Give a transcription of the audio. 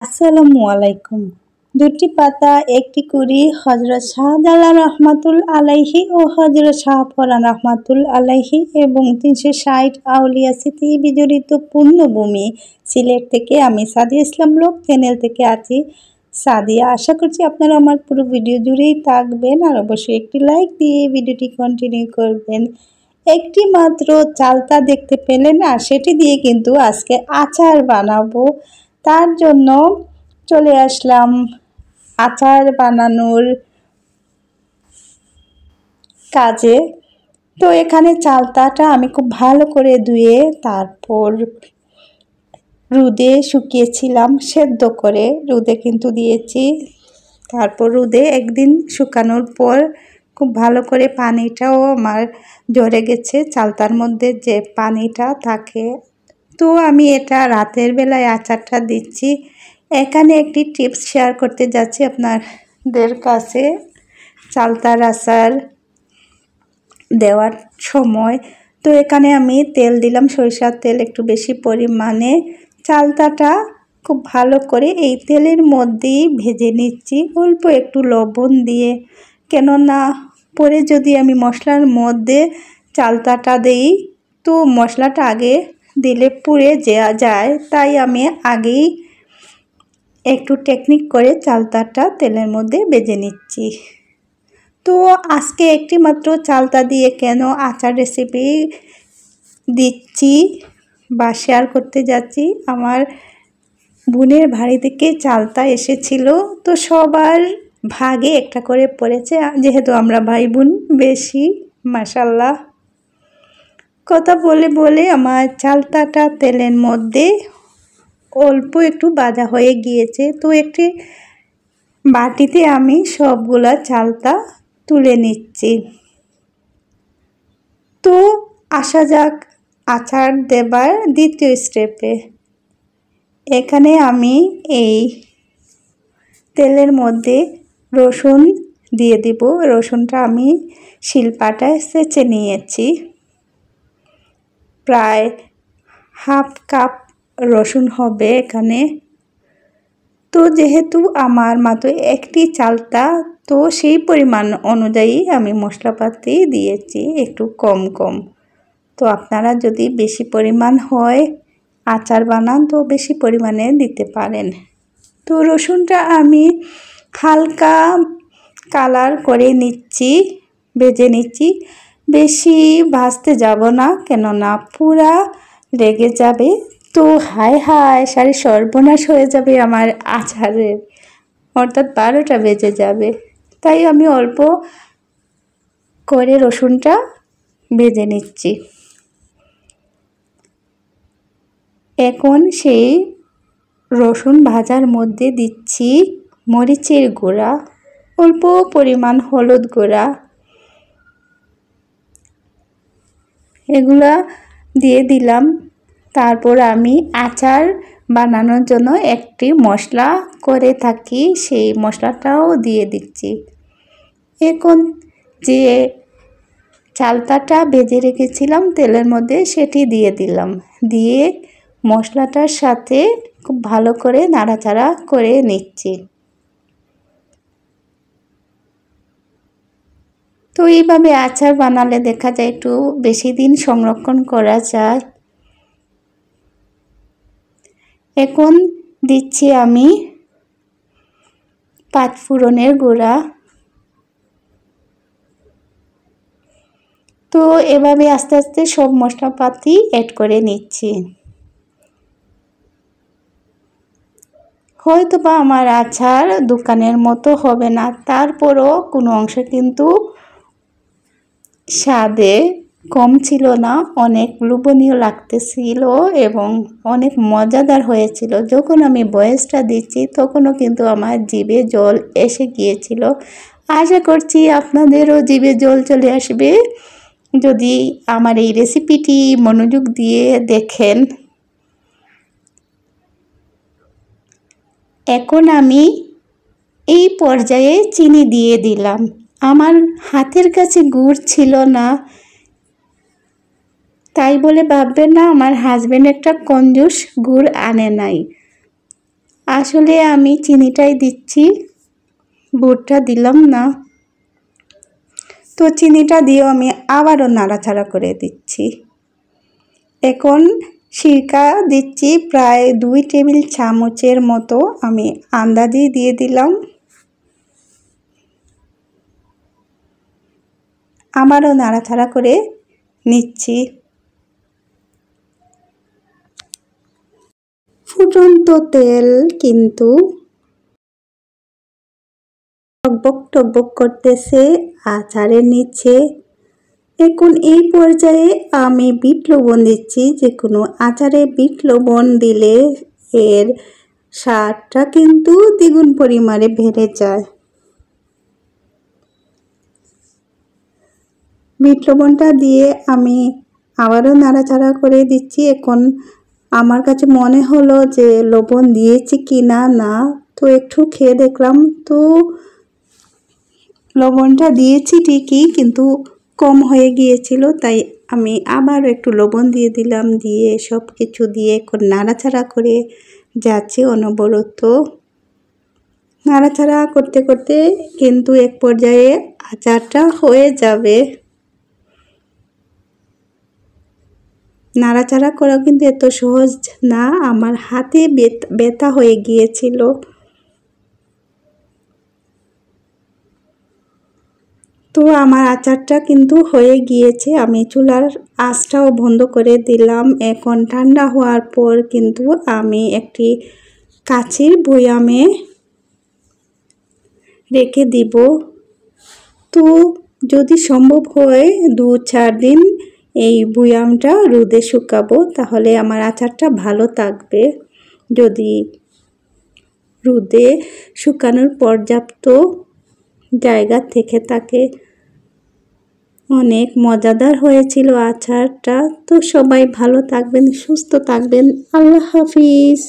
আসসালামু আলাইকুম। দুটি পাতা একটি কুড়ি হযরত শাহজালাল রহমাতুল আলাইহি ও হযরত শাহপরাণ রহমাতুল আলাইহি এবং 360 আউলিয়া স্মৃতি বিজড়িত পুণ্যভূমি সিলেট থেকে আমি সাদিয়া ইসলাম ব্লগ চ্যানেল থেকে আছি সাদিয়া। আশা করছি আপনারা আমার পুরো ভিডিও জুড়েই থাকবেন আর অবশ্যই একটি লাইক দিয়ে ভিডিওটি কন্টিনিউ করবেন। একটি মাত্র চালতা দেখতে পেলেন আর সেটি দিয়ে কিন্তু আজকে আচার বানাবো। তার জন্য চলে আসলাম আচার বানানোর কাজে। তো এখানে চালতাটা আমি খুব ভালো করে ধুয়ে তারপর রোদে শুকিয়েছিলাম, সেদ্ধ করে রোদে কিন্তু দিয়েছি। তারপর রোদে একদিন শুকানোর পর খুব ভালো করে পানিটাও আমার ঝরে গেছে, চালতার মধ্যে যে পানিটা থাকে। তো আমি এটা রাতের বেলায় আচারটা দিচ্ছি। এখানে একটি টিপস শেয়ার করতে যাচ্ছি আপনাদের কাছে। চালতার আচার দেওয়ার সময় তো এখানে আমি তেল দিলাম, সরিষার তেল একটু বেশি পরিমাণে। চালতাটা খুব ভালো করে এই তেলের মধ্যেই ভেজে নিচ্ছি, অল্প একটু লবণ দিয়ে। কেননা পরে যদি আমি মশলার মধ্যে চালতাটা দিই তো মশলাটা আগে দিলে পুড়ে যায়, তাই আমি আগেই একটু টেকনিক করে চালতাটা তেলের মধ্যে ভেজে নিচ্ছি। তো আজকে একটি মাত্র চালতা দিয়ে কেন আচার রেসিপি দিচ্ছি বা শেয়ার করতে যাচ্ছি, আমার বোনের বাড়ি থেকে চালতা এসেছিল, তো সবার ভাগে একটা করে পড়েছে। যেহেতু আমরা ভাই বোন বেশি, মাশাআল্লাহ। কথা বলে বলে আমার চালতাটা তেলের মধ্যে অল্প একটু ভাজা হয়ে গিয়েছে। তো একটি বাটিতে আমি সবগুলা চালতা তুলে নিচ্ছি। তো আসা যাক আচার দেবার দ্বিতীয় স্টেপে। এখানে আমি এই তেলের মধ্যে রসুন দিয়ে দিব। রসুনটা আমি শিলপাটায় ছেঁচে নিয়েছি, প্রায় হাফ কাপ রসুন হবে এখানে। তো যেহেতু আমার মাত্র একটি চালতা, তো সেই পরিমাণ অনুযায়ী আমি মশলাপাতি দিয়েছি একটু কম কম। তো আপনারা যদি বেশি পরিমাণ হয় আচার বানান তো বেশি পরিমাণে দিতে পারেন। তো রসুনটা আমি হালকা কালার করে নিচ্ছি, ভেজে নিচ্ছি। বেশি ভাজতে যাব না, কেননা পুরা লেগে যাবে। তো হায় হায় সারি সর্বনাশ হয়ে যাবে আমার আচারের, অর্থাৎ 12টা বেজে যাবে। তাই আমি অল্প করে রসুনটা ভেজে নিচ্ছি। এখন সেই রসুন ভাজার মধ্যে দিচ্ছি মরিচের গুঁড়া, অল্প পরিমাণ হলুদ গুঁড়া, এগুলা দিয়ে দিলাম। তারপর আমি আচার বানানোর জন্য একটি মশলা করে থাকি, সেই মশলাটাও দিয়ে দিচ্ছি। এখন যে চালতাটা ভেজে রেখেছিলাম তেলের মধ্যে সেটি দিয়ে দিলাম, দিয়ে মশলাটার সাথে খুব ভালো করে নাড়াচাড়া করে নিচ্ছি। তো এইভাবে আচার বানালে দেখা যায় একটু বেশি দিন সংরক্ষণ করা যায়। এখন দিচ্ছি আমি পাঁচফোড়নের গুঁড়া। তো এভাবে আস্তে আস্তে সব মশলাপাতি অ্যাড করে নিচ্ছি। হয়তো বা আমার আচার দোকানের মতো হবে না, তারপরও কোনো অংশ কিন্তু স্বাদে কম ছিল না, অনেক লোভনীয় লাগতেছিল এবং অনেক মজাদার হয়েছিল। যখন আমি ভয়েসটা দিচ্ছি তখনও কিন্তু আমার জিভে জল এসে গিয়েছিল। আশা করছি আপনাদেরও জিভে জল চলে আসবে যদি আমার এই রেসিপিটি মনোযোগ দিয়ে দেখেন। এখন আমি এই পর্যায়ে চিনি দিয়ে দিলাম। আমার হাতের কাছে গুড় ছিল না, তাই বলে ভাববেন না আমার হাজবেন্ড একটা কঞ্জুস, গুড় আনে নাই। আসলে আমি চিনিটাই দিচ্ছি, গুড়টা দিলাম না। তো চিনিটা দিয়েও আমি আবারও নাড়াচাড়া করে দিচ্ছি। এখন সিরকা দিচ্ছি প্রায় 2 টেবিল চামচের মতো, আমি আন্দাজেই দিয়ে দিলাম। আবারও নাড়াচাড়া করে নিচ্ছি। ফুটন্ত তেল কিন্তু টকবক টকবক করতেছে আচারের নিচে। এখন এই পর্যায়ে আমি বিট লবণ দিচ্ছি। যে কোনো আচারে বিট লবণ দিলে এর স্বাদটা কিন্তু দ্বিগুণ পরিমাণে বেড়ে যায়। বিট লবণটা দিয়ে আমি আবারও নাড়াচাড়া করে দিচ্ছি। এখন আমার কাছে মনে হলো যে লবণ দিয়েছি কি না, তো একটু খেয়ে দেখলাম, তো লবণটা দিয়েছি ঠিকই, কিন্তু কম হয়ে গিয়েছিল, তাই আমি আবার একটু লবণ দিয়ে দিলাম। দিয়ে সব কিছু দিয়ে এখন নাড়াচাড়া করে যাচ্ছি অনবরত। নাড়াচাড়া করতে করতে কিন্তু এক পর্যায়ে আচারটা হয়ে যাবে। নাড়াচাড়া করা কিন্তু এত সহজ না, আমার হাতে ব্যথা হয়ে গিয়েছিল। তো আমার আচারটা কিন্তু হয়ে গিয়েছে, আমি চুলার আঁচটাও বন্ধ করে দিলাম। এখন ঠান্ডা হওয়ার পর কিন্তু আমি একটি কাচের বয়ামে রেখে দিব। তো যদি সম্ভব হয় 2-4 দিন এই বয়ামটা রোদে শুকাবো, তাহলে আমার আচারটা ভালো থাকবে। যদি রোদে শুকানোর পর্যাপ্ত জায়গা থেকে থাকে। অনেক মজাদার হয়েছিল আচারটা। তো সবাই ভালো থাকবেন, সুস্থ থাকবেন। আল্লাহ হাফিজ।